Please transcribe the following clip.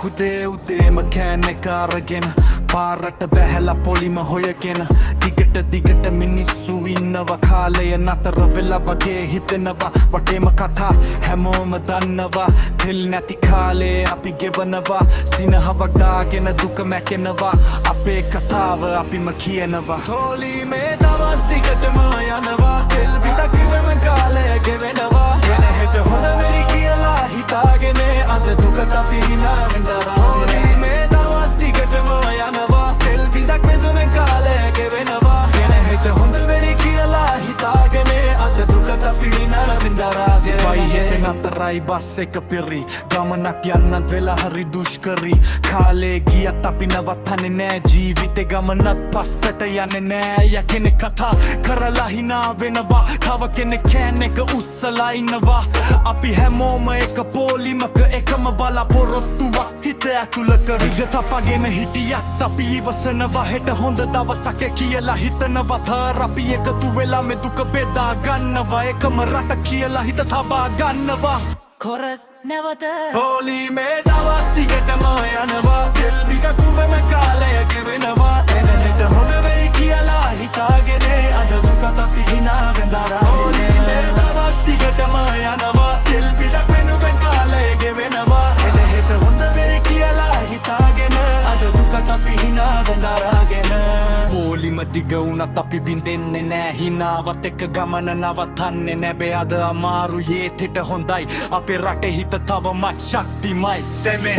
උදේ උදේම කෑනෙක අරගෙන පාරට බැහැලා පොලිම හොයගෙන දිගට මිනිස්සු ඉන්නවා කාලය නතර වෙලා වගේ හිතෙනවා වටේම කතා හැමෝම දන්නවා තෙල් නැති කාලේ අපි ගෙවනවා සිනහවක් දාගෙන දුක මැකෙනවා අපේ කතාව අපිම කියනවා හෝලි මේ දවස් දිගටම යනවා තෙල් බිටක් ඉවෙම කාලය ගෙවෙනවා ගෙන හෙට හොඳ වෙරි කියලා හිතාගෙන අද දුකට අපි හිනාවෙන් දරාගෙන මේ දවස් දිගටම යනවා තෙල් බිටක් මෙතන කාලය ගෙවෙනවා ගෙන හෙට හොඳ වෙරි කියලා හිතාගෙන අද දුකට අපි හිනාවෙන් දරාගෙන වයියෙන් අතරයි බස් එක පිරි ගමනක් යන්නත් වෙලා හරි දුෂ්කරි කාලේ ගියත් අපි නවත්තන්නේ නෑ ජීවිතේ ගමනත් පස්සට යන්නේ නෑ යකෙනෙක් කතා කරලා හිනා වෙනවා තව කෙනෙක් කෑන් එක උස්සලා ඉන්නවා අපි හැමෝම එක පොලිමක එකම බලාපොරොත්තුවක් හිත ඇතුළත රිගත අපගෙන හිටියත් අපි ඉවසනවා හෙට හොඳ දවසක් කියලා හිතනවා තර අපි එකතු වෙලා මේ දුක බෙදා ගන්නවා එකම රට කියලා හිත තබා ගන්නවා Chorus නැවත හෝලි මේ දවස් දිගටම යනවා තෙල් බිටක් උඹම කාලය ගෙවෙනවා එන හෙට හොඳ වෙයි කියලා හිතාගෙන අද දුකට අපි හිනාවෙන් දරාගෙන හෝලි මේ දවස් දිගටම යනවා තෙල් බිටක් වෙනුවෙන් කාලය ගෙවෙනවා එන හෙට හොඳ වෙයි කියලා හිතාගෙන අද දුකට අපි හිනාවෙන් දරාගෙන පොලිම දිග වුණත් අපි බින්දෙන්නේ නෑ හිනාවත් එක ගමන නවත්තන්නේ නෑ බේ අද අමාරුයි හෙට හොඳයි අපේ රටේ හිත තවමත් ශක්තිමයි දෙමෙ